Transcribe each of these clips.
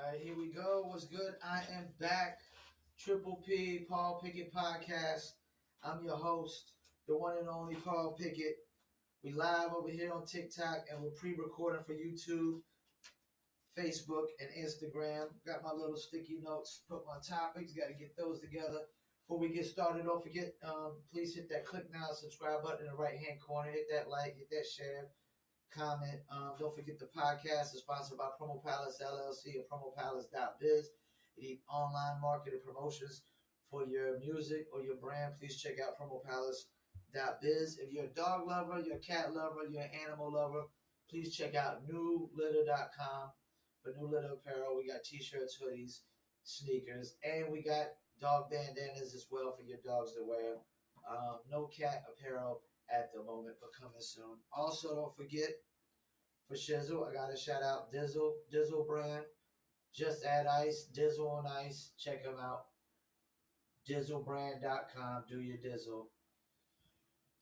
right, here we go. What's good? I am back. Triple P, Paul Pickett Podcast. I'm your host, the one and only Paul Pickett. We live over here on TikTok and we're pre-recording for YouTube, Facebook, and Instagram. Got my little sticky notes, put my topics, got to get those together. Before we get started, don't forget, please hit that click now, subscribe button in the right-hand corner. Hit that like, hit that share, comment. Don't forget the podcast is sponsored by Promo Palace LLC and PromoPalace.biz. You need online marketing promotions for your music or your brand, please check out PromoPalace.biz. If you're a dog lover, you're a cat lover, you're an animal lover, please check out newlitter.com for new litter apparel. We got t-shirts, hoodies, sneakers, and we got dog bandanas as well for your dogs to wear. No cat apparel at the moment, but coming soon. Also, don't forget, for Shizzle, I got to shout out Dizzle brand. Just add ice, Dizzle on ice. Check them out. Dizzlebrand.com. Do your Dizzle.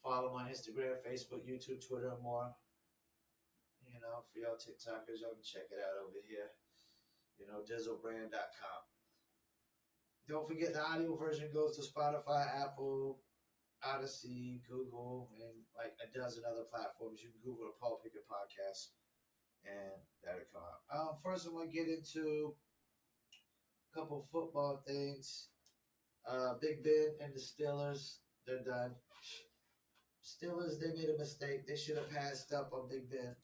Follow them on Instagram, Facebook, YouTube, Twitter, and more. You know, for y'all TikTokers, y'all can check it out over here. You know, Dizzlebrand.com. Don't forget the audio version goes to Spotify, Apple, Odyssey, Google, and like a dozen other platforms. You can Google the Paul Pickett Podcast, and that'll come out. First, I'm going to get into a couple football things. Big Ben and the Steelers, they're done. Steelers, they made a mistake. They should have passed up on Big Ben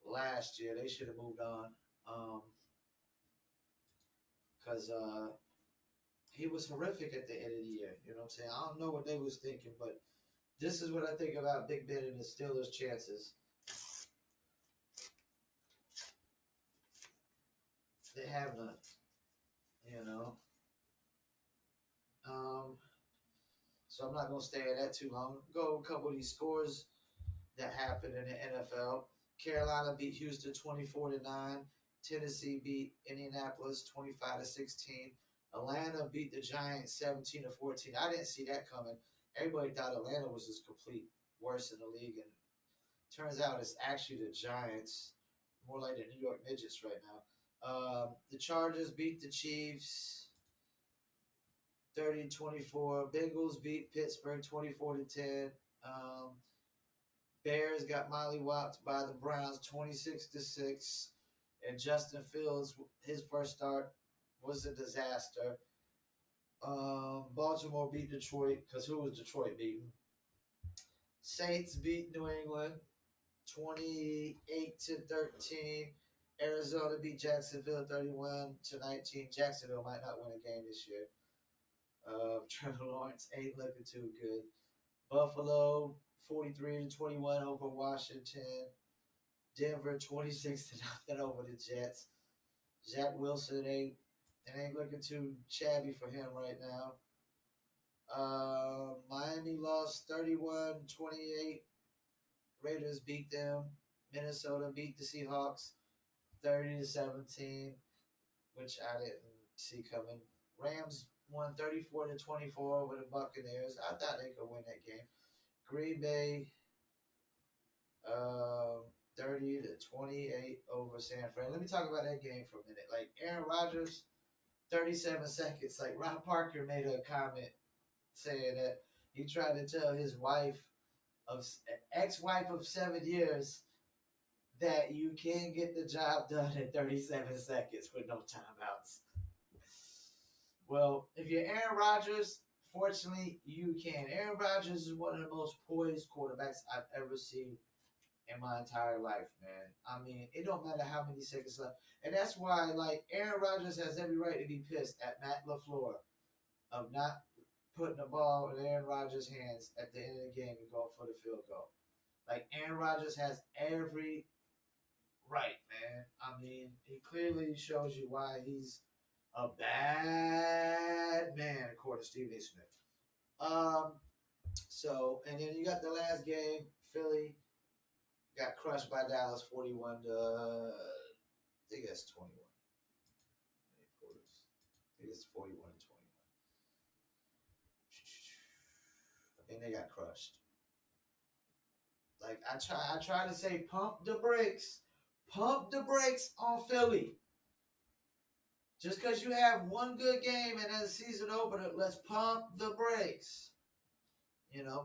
last year. They should have moved on. Because he was horrific at the end of the year. You know what I'm saying? I don't know what they was thinking, but this is what I think about Big Ben and the Steelers' chances. They have none. You know? So I'm not going to stay at that too long. Go over a couple of these scores that happened in the NFL. Carolina beat Houston 24-9. Tennessee beat Indianapolis 25-16. Atlanta beat the Giants 17-14. I didn't see that coming. Everybody thought Atlanta was just complete worst in the league, and turns out it's actually the Giants, more like the New York Midgets right now. The Chargers beat the Chiefs 30-24. Bengals beat Pittsburgh 24-10. Bears got mollywopped by the Browns 26-6. And Justin Fields, his first start was a disaster. Baltimore beat Detroit, because who was Detroit beating? Saints beat New England 28-13. Arizona beat Jacksonville 31-19. Jacksonville might not win a game this year. Trevor Lawrence ain't looking too good. Buffalo 43-21 over Washington. Denver 26-0 over the Jets. Zach Wilson ain't looking too shabby for him right now. Miami lost 31-28. Raiders beat them. Minnesota beat the Seahawks 30-17, which I didn't see coming. Rams won 34-24 over the Buccaneers. I thought they could win that game. Green Bay 30-28 over San Fran. Let me talk about that game for a minute. Like Aaron Rodgers, 37 seconds. Like Rob Parker made a comment saying that he tried to tell his ex-wife of 7 years, that you can get the job done in 37 seconds with no timeouts. Well, if you're Aaron Rodgers, fortunately, you can. Aaron Rodgers is one of the most poised quarterbacks I've ever seen in my entire life, man. I mean, it don't matter how many seconds left. And that's why, like, Aaron Rodgers has every right to be pissed at Matt LaFleur of not putting the ball in Aaron Rodgers' hands at the end of the game and going for the field goal. Like, Aaron Rodgers has every right, man. I mean, he clearly shows you why he's a bad man, according to Stephen A. Smith. So, and then you got the last game, Philly got crushed by Dallas 41 to, I think that's 21. I think it's 41 and 21. I think they got crushed. Like, I try to say, pump the brakes on Philly. Just because you have one good game and then the season opener, let's pump the brakes.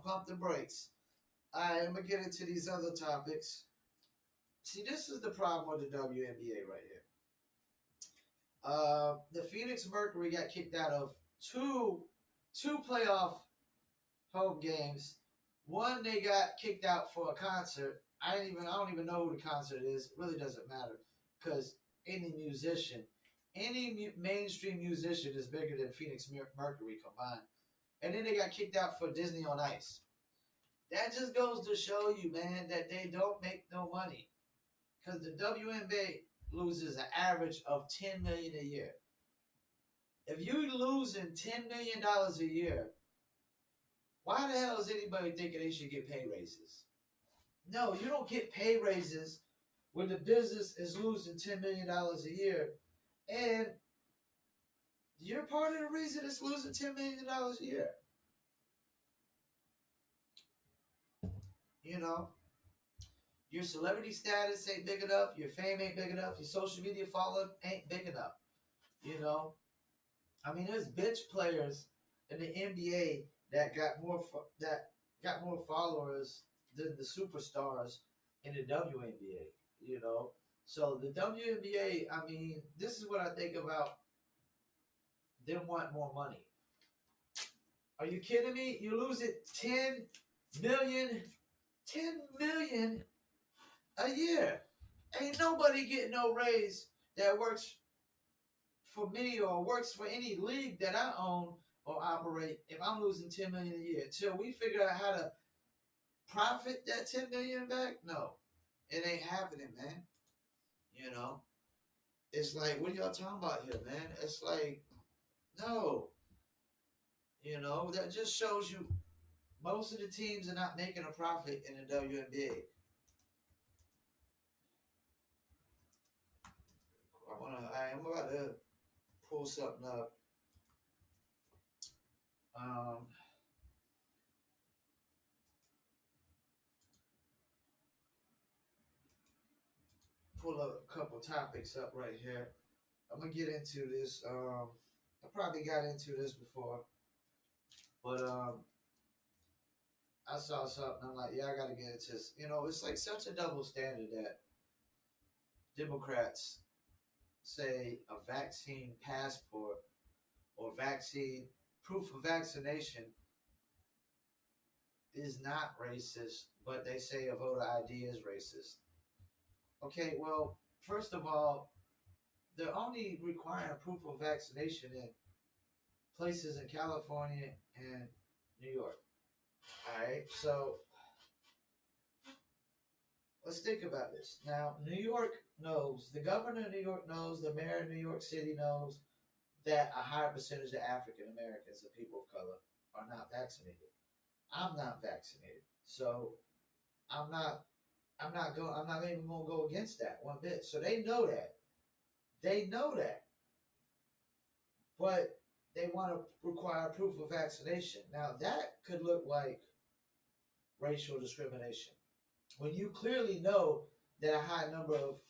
Pump the brakes. All right, I'm going to get into these other topics. See, this is the problem with the WNBA right here. The Phoenix Mercury got kicked out of two playoff home games. One, they got kicked out for a concert. I don't even know who the concert is. It really doesn't matter because any musician, mainstream musician is bigger than Phoenix Mercury combined. And then they got kicked out for Disney on Ice. That just goes to show you, man, that they don't make no money because the WNBA loses an average of $10 million a year. If you're losing $10 million a year, why the hell is anybody thinking they should get pay raises? No, you don't get pay raises when the business is losing $10 million a year. And you're part of the reason it's losing $10 million a year. Your celebrity status ain't big enough. Your fame ain't big enough. Your social media follow ain't big enough. There's bench players in the NBA that got more followers than the superstars in the WNBA. So the WNBA, this is what I think about them wanting more money. Are you kidding me? You lose it $10 million a year. Ain't nobody getting no raise that works for me or works for any league that I own or operate if I'm losing $10 million a year. Until we figure out how to profit that $10 million back, no. It ain't happening, man. It's like, what are y'all talking about here, man? It's like, no. That just shows you most of the teams are not making a profit in the WNBA. I'm about to pull something up. Pull up a couple topics up right here. I'm gonna get into this. I probably got into this before, but I saw something. I'm like, yeah, I gotta get into this. It's like such a double standard that Democrats say a vaccine passport or vaccine proof of vaccination is not racist, but they say a voter ID is racist. Okay, well, first of all, they're only requiring proof of vaccination in places in California and New York. All right, so let's think about this. Now, New York knows, the governor of New York knows, the mayor of New York City knows that a higher percentage of African Americans and people of color are not vaccinated. I'm not vaccinated, so I'm not even gonna go against that one bit. So they know that. They know that. But they want to require proof of vaccination. Now that could look like racial discrimination. When you clearly know that a high number of,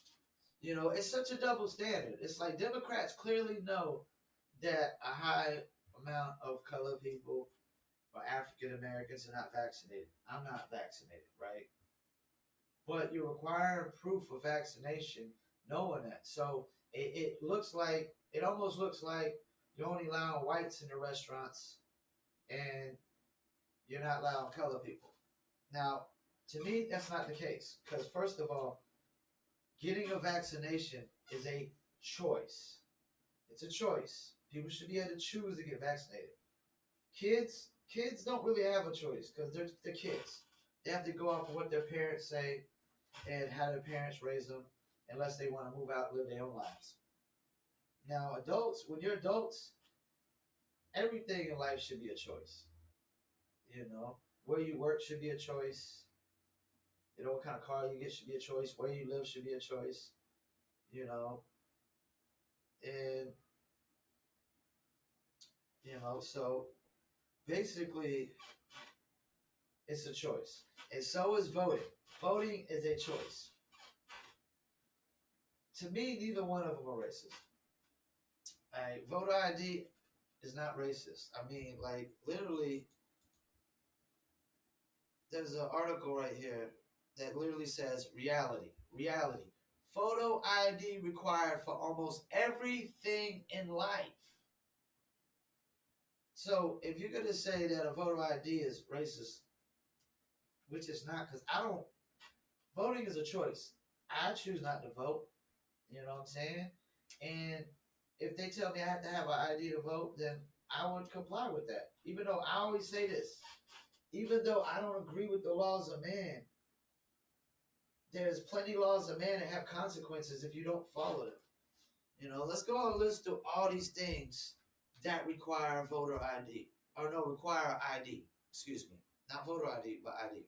it's such a double standard. It's like Democrats clearly know that a high amount of colored people or African Americans are not vaccinated. I'm not vaccinated, right? But you're requiring proof of vaccination knowing that. So it almost looks like you're only allowing whites in the restaurants and you're not allowing colored people. Now, to me, that's not the case. Because first of all, getting a vaccination is a choice. It's a choice. People should be able to choose to get vaccinated. Kids don't really have a choice because they're kids. They have to go off of what their parents say and how their parents raise them unless they want to move out and live their own lives. Now, adults, when you're adults, everything in life should be a choice. Where you work should be a choice. What kind of car you get should be a choice. Where you live should be a choice. And so basically it's a choice. And so is voting. Voting is a choice. To me, neither one of them are racist. Voter ID is not racist. I mean, like literally, there's an article right here that literally says reality. Photo ID required for almost everything in life. So if you're gonna say that a voter ID is racist, which is not, because I don't. Voting is a choice. I choose not to vote. You know what I'm saying? And if they tell me I have to have an ID to vote, then I would comply with that. Even though I always say this, even though I don't agree with the laws of man, there's plenty of laws of man that have consequences if you don't follow them. You know, let's go on a list of all these things that require voter ID. Or no, require ID. Excuse me. Not voter ID, but ID.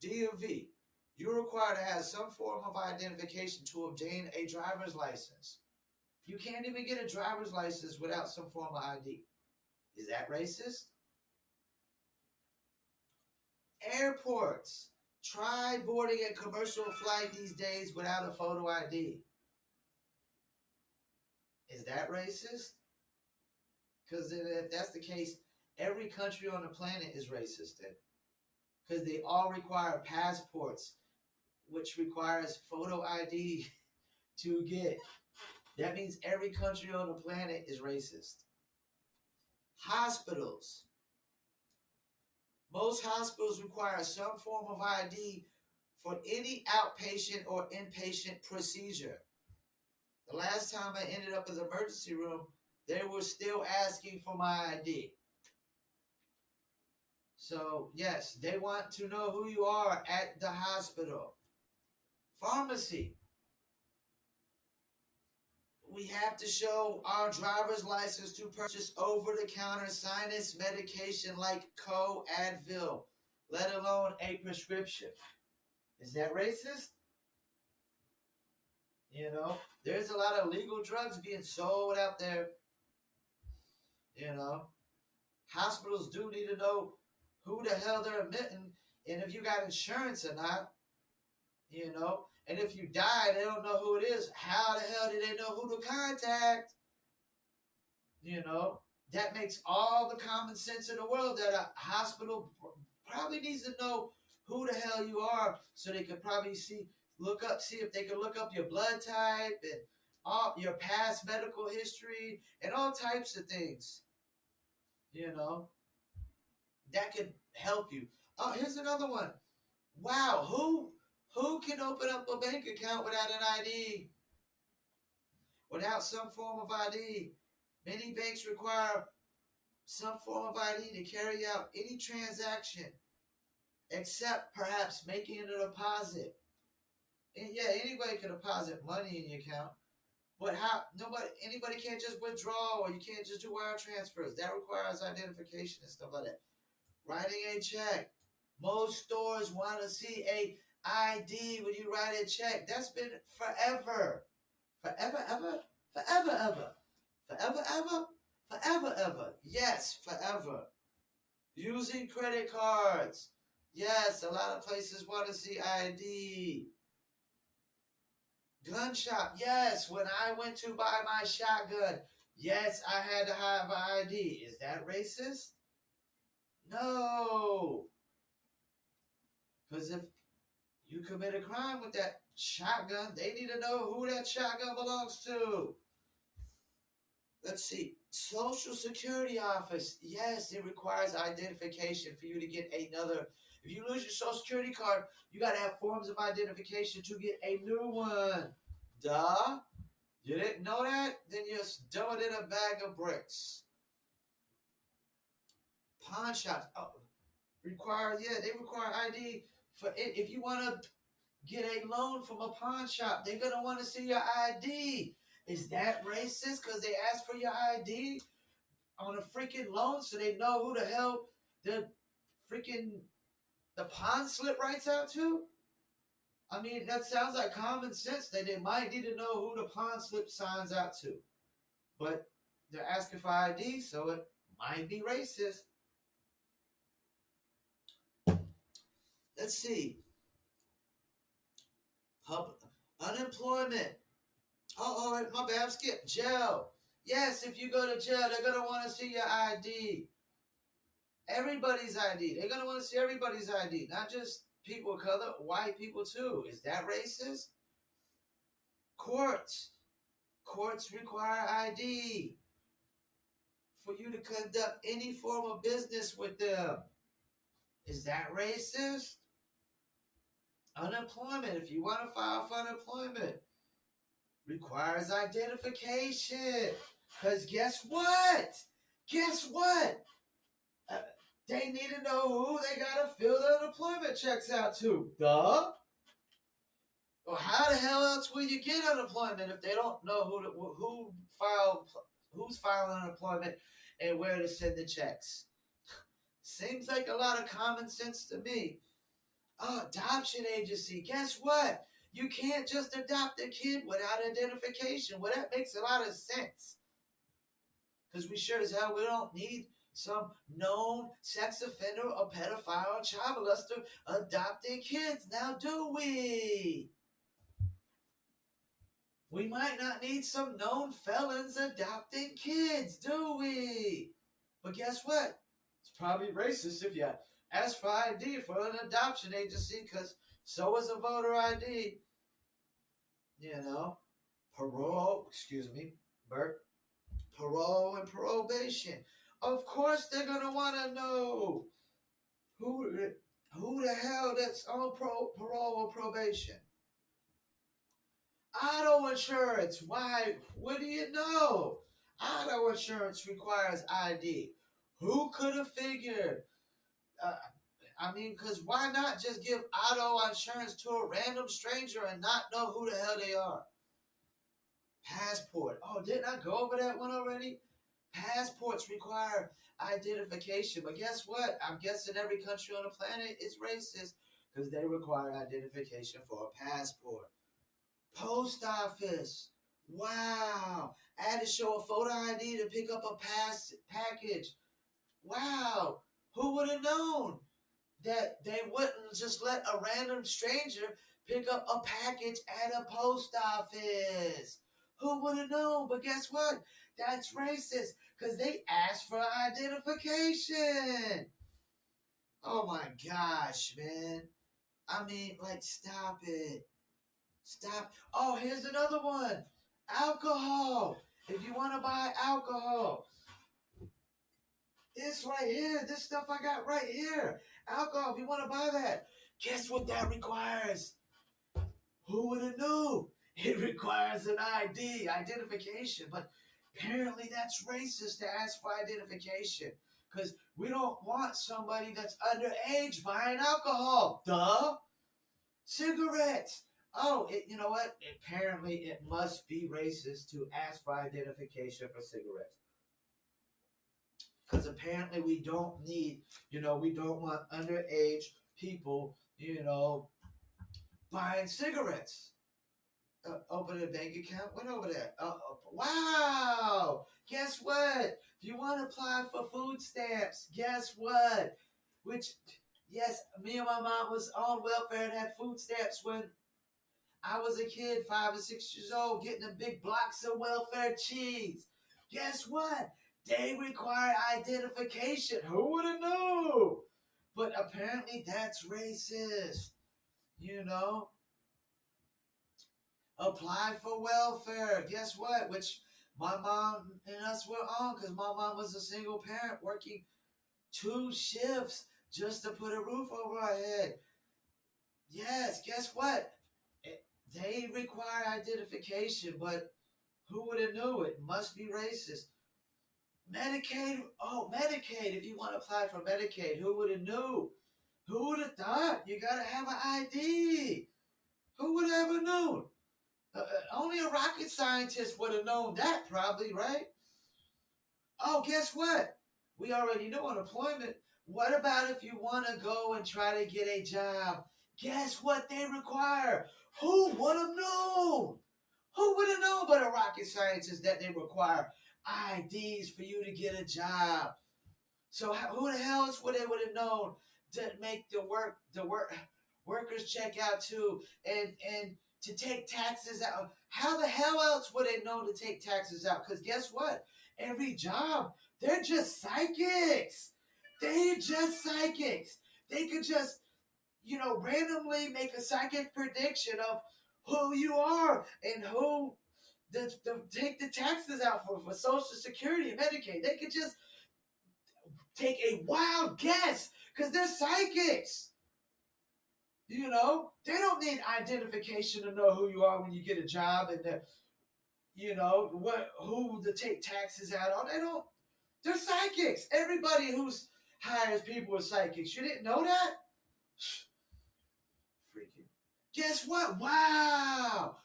DMV. You're required to have some form of identification to obtain a driver's license. You can't even get a driver's license without some form of ID. Is that racist? Airports. Try boarding a commercial flight these days without a photo ID. Is that racist? Because if that's the case, every country on the planet is racist then. Because they all require passports, which requires photo ID to get. That means every country on the planet is racist. Hospitals. Most hospitals require some form of ID for any outpatient or inpatient procedure. The last time I ended up in the emergency room, they were still asking for my ID. So, yes, they want to know who you are at the hospital. Pharmacy. We have to show our driver's license to purchase over-the-counter sinus medication like Advil, let alone a prescription. Is that racist? You know, there's a lot of legal drugs being sold out there. You know, hospitals do need to know who the hell they're admitting and if you got insurance or not. You know, and if you die, they don't know who it is. How the hell do they know who to contact? You know, that makes all the common sense in the world that a hospital probably needs to know who the hell you are so they could probably see if they can look up your blood type and all your past medical history and all types of things. You know, that could help you. Oh, here's another one. Wow, who can open up a bank account without an ID? Without some form of ID? Many banks require some form of ID to carry out any transaction except perhaps making a deposit. And yeah, anybody can deposit money in your account, but anybody can't just withdraw or you can't just do wire transfers. That requires identification and stuff like that. Writing a check. Most stores want to see a ID when you write a check. That's been forever. Forever, ever? Forever, ever. Forever, ever? Forever, ever. Yes, forever. Using credit cards. Yes, a lot of places want to see ID. Gun shop. Yes, when I went to buy my shotgun, yes, I had to have an ID. Is that racist? No. Because if you commit a crime with that shotgun, they need to know who that shotgun belongs to. Let's see. Social Security office. Yes, it requires identification for you to get another. If you lose your Social Security card, you got to have forms of identification to get a new one. Duh. You didn't know that? Then you're dumb in a bag of bricks. Pawn shops. Oh, they require ID for it. If you want to get a loan from a pawn shop, they're going to want to see your ID. Is that racist because they ask for your ID on a freaking loan so they know who the hell the pawn slip writes out to? I mean, that sounds like common sense that they might need to know who the pawn slip signs out to. But they're asking for ID, so it might be racist. Let's see. Unemployment. Oh, my bad, skip. Jail. Yes, if you go to jail, they're going to want to see your ID. Everybody's ID. They're going to want to see everybody's ID, not just people of color, white people too. Is that racist? Courts. Courts require ID for you to conduct any form of business with them. Is that racist? Unemployment. If you want to file for unemployment, requires identification. Because guess what? Guess what? Uh, they need to know who they got to fill the unemployment checks out to. Duh. Well, how the hell else will you get unemployment if they don't know who's filing unemployment and where to send the checks? Seems like a lot of common sense to me. Oh, adoption agency. Guess what? You can't just adopt a kid without identification. Well, that makes a lot of sense. Because we sure as hell we don't need some known sex offender or pedophile or child molester adopting kids. Now, do we? We might not need some known felons adopting kids, do we? But guess what? It's probably racist if you ask for ID for an adoption agency, because so is a voter ID. You know, parole, excuse me, Bert, parole and probation. Of course they're going to want to know who the hell that's on parole or probation. Auto insurance. Why? What do you know? Auto insurance requires ID. Who could have figured? Uh, because why not just give auto insurance to a random stranger and not know who the hell they are? Passport. Oh, didn't I go over that one already? Passports require identification. But guess what? I'm guessing every country on the planet is racist because they require identification for a passport. Post office. Wow. I had to show a photo ID to pick up a package. Wow. Who would have known that they wouldn't just let a random stranger pick up a package at a post office? Who would have known? But guess what? That's racist because they asked for identification. Oh my gosh, man. Stop it. Stop. Oh, here's another one. Alcohol. If you want to buy alcohol, this right here, this stuff I got right here. Alcohol, if you want to buy that, guess what that requires? Who would have knew? It requires an ID, identification. But apparently that's racist to ask for identification. Because we don't want somebody that's underage buying alcohol. Duh. Cigarettes. Oh, you know what? Apparently it must be racist to ask for identification for cigarettes. Because apparently we don't we don't want underage people, buying cigarettes. Open a bank account. Went over there. Wow. Guess what? If you want to apply for food stamps, guess what? Yes, me and my mom was on welfare and had food stamps when I was a kid, 5 or 6 years old, getting the big blocks of welfare cheese. Guess what? They require identification. Who would have known? But apparently that's racist. You know? Apply for welfare. Guess what? Which my mom and us were on because my mom was a single parent working 2 shifts just to put a roof over our head. Yes, guess what? They require identification, but who would have knew? It must be racist. Medicaid. Oh, Medicaid. If you want to apply for Medicaid, who would have knew? Who would have thought? You got to have an ID. Who would have ever known? Only a rocket scientist would have known that, probably, right? Oh, guess what? We already know unemployment. What about if you want to go and try to get a job? Guess what they require? Who would have known? Who would have known but a rocket scientist that they require IDs for you to get a job? So who the hell else would have known to make the workers check out too and to take taxes out. How the hell else would they know to take taxes out? Because guess what? Every job, they're just psychics. They're just psychics. They could just, randomly make a psychic prediction of who you are and who to take the taxes out for Social Security and Medicaid. They could just take a wild guess because they're psychics. They don't need identification to know who you are when you get a job and who to take taxes out on. They don't. They're psychics. Everybody who's hires people are psychics. You didn't know that? Freaking. Guess what? Wow.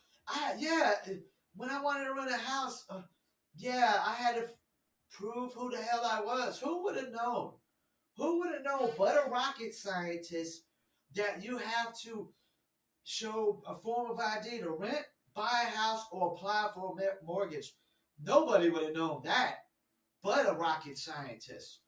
When I wanted to rent a house, I had to prove who the hell I was. Who would have known? Who would have known but a rocket scientist that you have to show a form of ID to rent, buy a house, or apply for a mortgage? Nobody would have known that but a rocket scientist.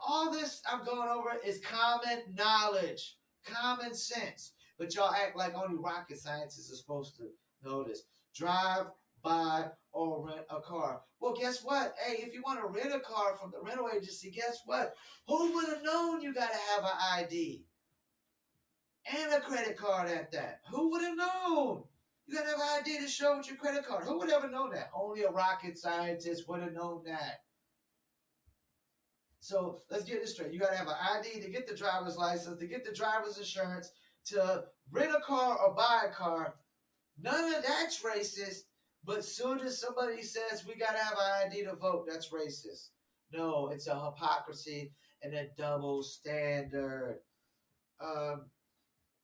All this I'm going over is common knowledge, common sense. But y'all act like only rocket scientists are supposed to know this. Drive, buy, or rent a car. Well, guess what? Hey, if you want to rent a car from the rental agency, guess what? Who would have known you got to have an ID? And a credit card at that. Who would have known? You got to have an ID to show with your credit card. Who would ever know that? Only a rocket scientist would have known that. So let's get this straight. You got to have an ID to get the driver's license, to get the driver's insurance, to rent a car or buy a car. None of that's racist. But soon as somebody says we got to have an ID to vote, that's racist. No, it's a hypocrisy and a double standard.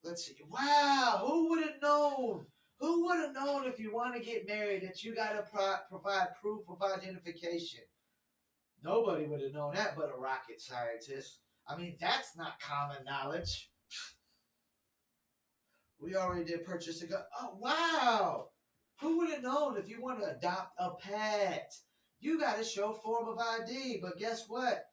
Let's see. Wow, who would have known? Who would have known if you want to get married that you got to provide proof of identification? Nobody would have known that but a rocket scientist. I mean, that's not common knowledge. We already did purchase a gun. Oh, wow. Who would have known if you want to adopt a pet? You got to show form of ID. But guess what?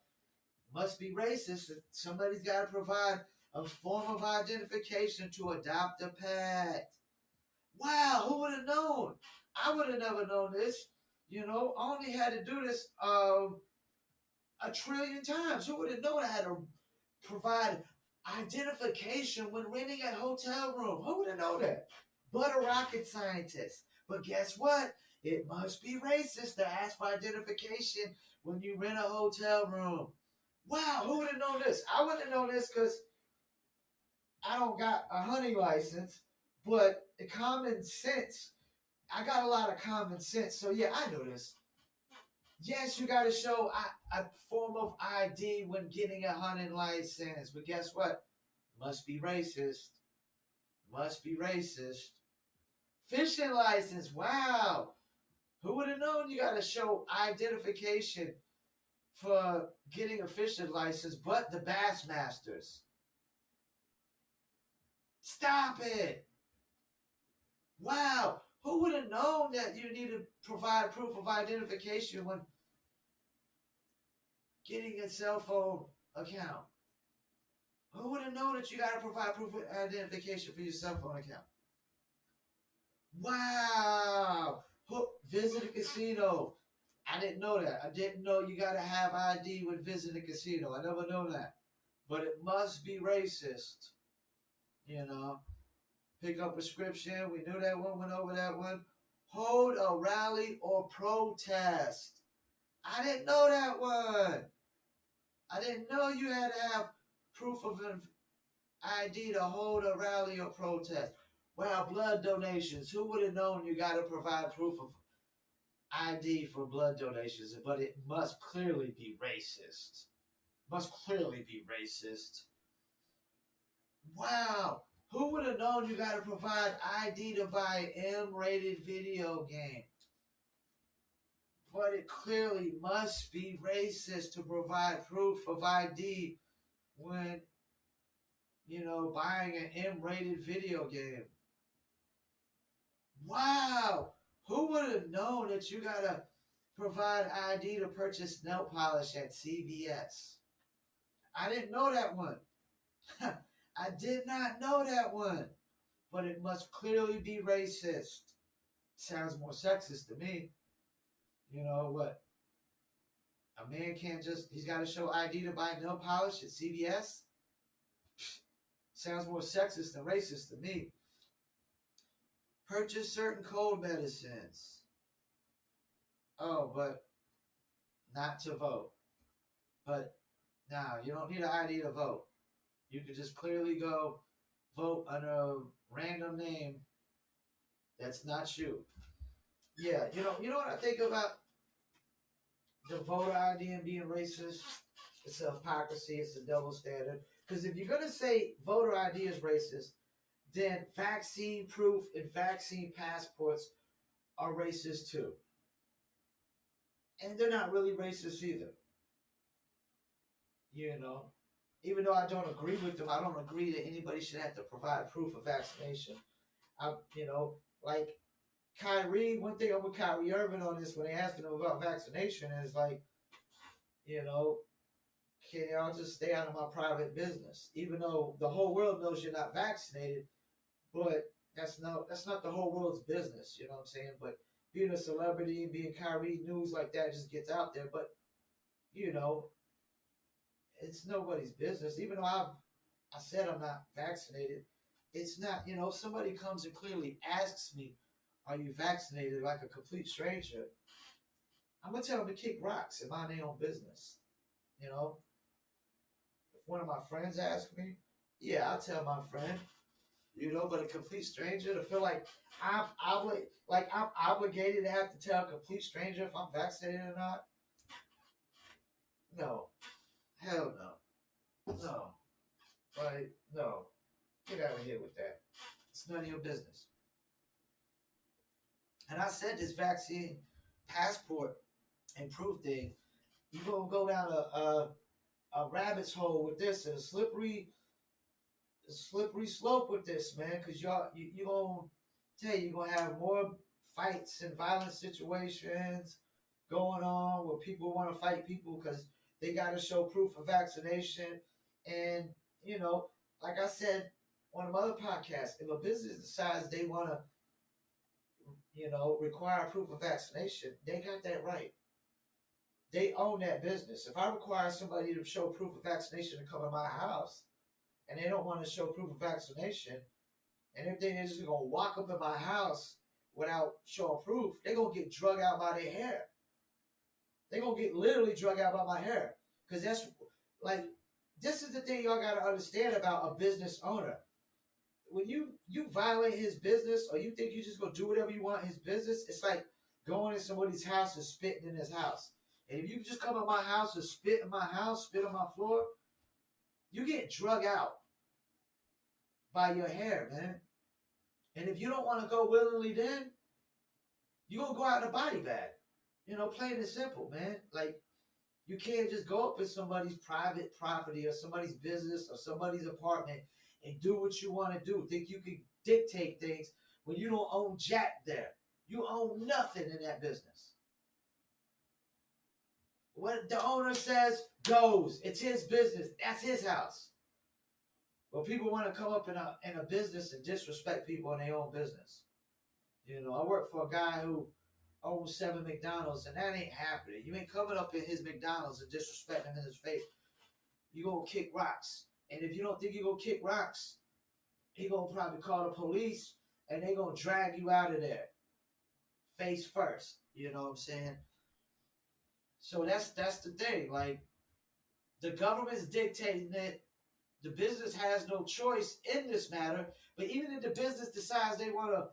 Must be racist. Somebody's got to provide a form of identification to adopt a pet. Wow, who would have known? I would have never known this. I only had to do this a trillion times. Who would have known I had to provide identification when renting a hotel room? Who would have known that? But a rocket scientist. But guess what? It must be racist to ask for identification when you rent a hotel room. Wow, who would have known this? I wouldn't have known this because I don't got a hunting license, but the common sense, I got a lot of common sense. So yeah, I know this. Yes, you got to show a form of ID when getting a hunting license. But guess what? Must be racist. Must be racist. Fishing license. Wow. Who would have known you got to show identification for getting a fishing license but the Bassmasters? Stop it. Wow. Who would have known that you need to provide proof of identification when getting a cell phone account? Who would have known that you got to provide proof of identification for your cell phone account? Wow. Visit a casino. I didn't know that. I didn't know you got to have ID when visiting a casino. I never know that. But it must be racist. Pick up prescription. We knew that one. Went over that one. Hold a rally or protest. I didn't know that one. I didn't know you had to have proof of an ID to hold a rally or protest. Wow, blood donations. Who would have known you got to provide proof of ID for blood donations? But it must clearly be racist. Must clearly be racist. Wow. Who would have known you got to provide ID to buy an M-rated video game? But it clearly must be racist to provide proof of ID when, buying an M-rated video game. Wow. Who would have known that you got to provide ID to purchase nail polish at CVS? I didn't know that one. I did not know that one. but it must clearly be racist. Sounds more sexist to me. You know what? A man can't he's got to show ID to buy nail polish at CVS? Sounds more sexist than racist to me. Purchase certain cold medicines. Oh, but not to vote. But now, you don't need an ID to vote. You can just clearly go vote under a random name that's not you. Yeah, you know what I think about the voter ID and being racist? It's a hypocrisy. It's a double standard. Because if you're gonna say voter ID is racist, then vaccine proof and vaccine passports are racist too, and they're not really racist either. You know, even though I don't agree with them, I don't agree that anybody should have to provide proof of vaccination. Like Kyrie, one thing I'm with Kyrie Irving on this when they asked him about vaccination is like, you know, can y'all just stay out of my private business? Even though the whole world knows you're not vaccinated, but that's not the whole world's business, you know what I'm saying? But being a celebrity and being Kyrie, news like that just gets out there. But you know, it's nobody's business. Even though I said I'm not vaccinated, it's not. If somebody comes and clearly asks me, "Are you vaccinated?" like a complete stranger, I'm gonna tell them to kick rocks and mind their own business. You know, if one of my friends asks me, yeah, I'll tell my friend. But a complete stranger to feel like I'm obligated to have to tell a complete stranger if I'm vaccinated or not. No, hell no, no, like no, get out of here with that. It's none of your business. And I said this vaccine passport and proof thing, you gonna go down a rabbit's hole with this and a slippery slope with this, man, because you gonna tell you're gonna have more fights and violent situations going on where people want to fight people because they got to show proof of vaccination. And you know, like I said on another podcast, if a business decides they want to, require proof of vaccination, they got that right. They own that business. If I require somebody to show proof of vaccination to come to my house and they don't want to show proof of vaccination, and if they're just gonna walk up in my house without showing proof, they're gonna get drug out by their hair. They're gonna get literally drug out by my hair. Because that's like this is the thing y'all gotta understand about a business owner. When you violate his business or you think you just gonna do whatever you want in his business, it's like going in somebody's house and spitting in his house. And if you just come in my house and spit in my house, spit on my floor, you get drug out by your hair, man. And if you don't want to go willingly, then you're going to go out in a body bag. Plain and simple, man. Like, you can't just go up in somebody's private property or somebody's business or somebody's apartment and do what you want to do. Think you can dictate things when you don't own jack there. You own nothing in that business. What the owner says goes. It's his business. That's his house. Well, people want to come up in a business and disrespect people in their own business. I work for a guy who owns 7 McDonald's, and that ain't happening. You ain't coming up in his McDonald's and disrespecting him in his face. You gonna kick rocks. And if you don't think you gonna kick rocks, he gonna probably call the police, and they gonna drag you out of there, face first. You know what I'm saying? So that's the thing. Like, the government's dictating it. The business has no choice in this matter. But even if the business decides they want to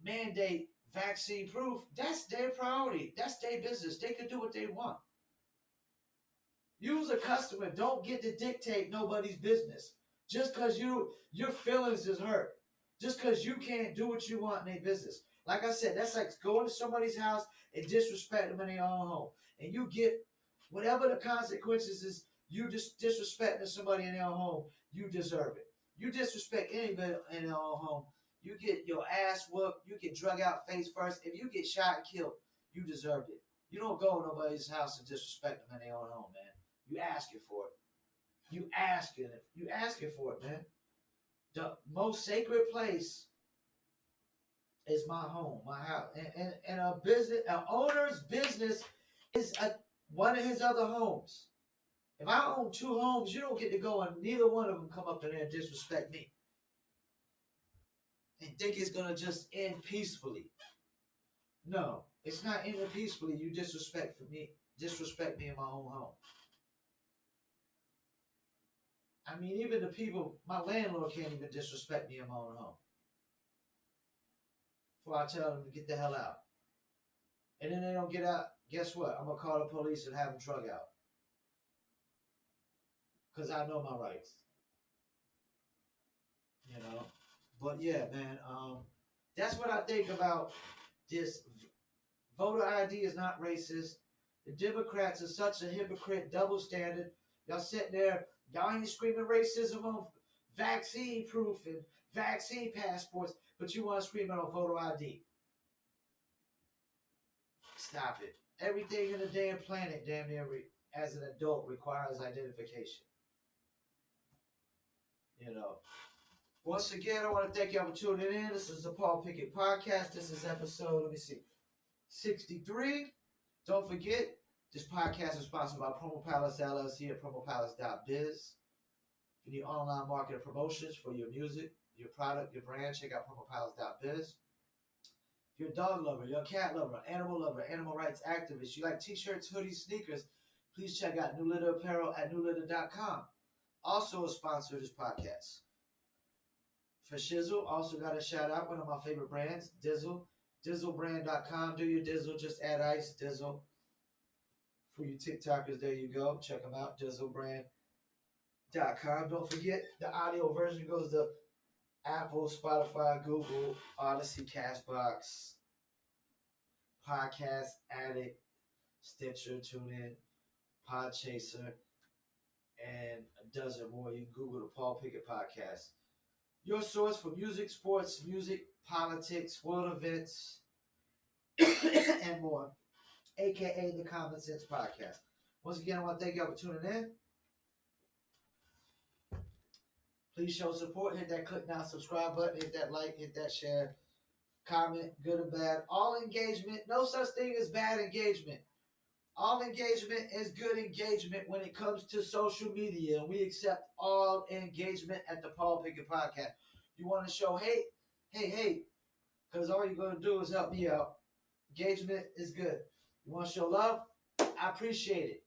mandate vaccine proof, that's their priority. That's their business. They can do what they want. You as a customer don't get to dictate nobody's business. Just because your feelings is hurt. Just because you can't do what you want in their business. Like I said, that's like going to somebody's house and disrespect them in their own home. And you get whatever the consequences is, you just disrespecting somebody in their own home, you deserve it. You disrespect anybody in their own home, you get your ass whooped, you get drug out face first. If you get shot and killed, you deserved it. You don't go to nobody's house and disrespect them in their own home, man. You asking for it. You asking for it, man. The most sacred place is my home, my house, and a business, an owner's business is one of his other homes. If I own two homes, you don't get to go and neither one of them come up in there and disrespect me and think it's gonna just end peacefully. No, it's not ending peacefully. You disrespect me in my own home. I mean, even the people, my landlord can't even disrespect me in my own home. Before I tell them to get the hell out. And then they don't get out, guess what? I'm going to call the police and have them drug out. Because I know my rights. You know? But yeah, man, that's what I think about this. Voter ID is not racist. The Democrats are such a hypocrite, double standard. Y'all sitting there, y'all ain't screaming racism on vaccine proof and vaccine passports, but you want to scream it on voter ID. Stop it. Everything in the damn planet, damn near, as an adult, requires identification. You know. Once again, I want to thank y'all for tuning in. This is the Paul Pickett Podcast. This is episode, 63. Don't forget, this podcast is sponsored by Promo Palace LLC at promopalace.biz. If you need online marketing promotions for your music, your product, your brand, check out promopalace.biz. If you're a dog lover, you're a cat lover, animal rights activist, you like t-shirts, hoodies, sneakers, please check out New Litter Apparel at newlitter.com. Also a sponsor of this podcast. For Shizzle, also got a shout out, one of my favorite brands, Dizzle. Dizzlebrand.com. Do your Dizzle, just add ice, Dizzle. For you TikTokers, there you go. Check them out, Dizzlebrand.com. Don't forget, the audio version goes to Apple, Spotify, Google, Odyssey, Castbox, Podcast Addict, Stitcher, TuneIn, Podchaser, and a dozen more. You can Google the Paul Pickett Podcast. Your source for music, sports, politics, world events, and more, a.k.a. the Common Sense Podcast. Once again, I want to thank y'all for tuning in. Please show support. Hit that click now, subscribe button. Hit that like, hit that share, comment, good or bad. All engagement, no such thing as bad engagement. All engagement is good engagement when it comes to social media. And we accept all engagement at the Paul Pickett Podcast. You want to show hate? Hey, because all you're going to do is help me out. Engagement is good. You want to show love? I appreciate it.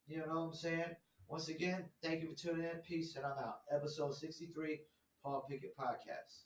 You know what I'm saying? Once again, thank you for tuning in. Peace, and I'm out. Episode 63, Paul Pickett Podcast.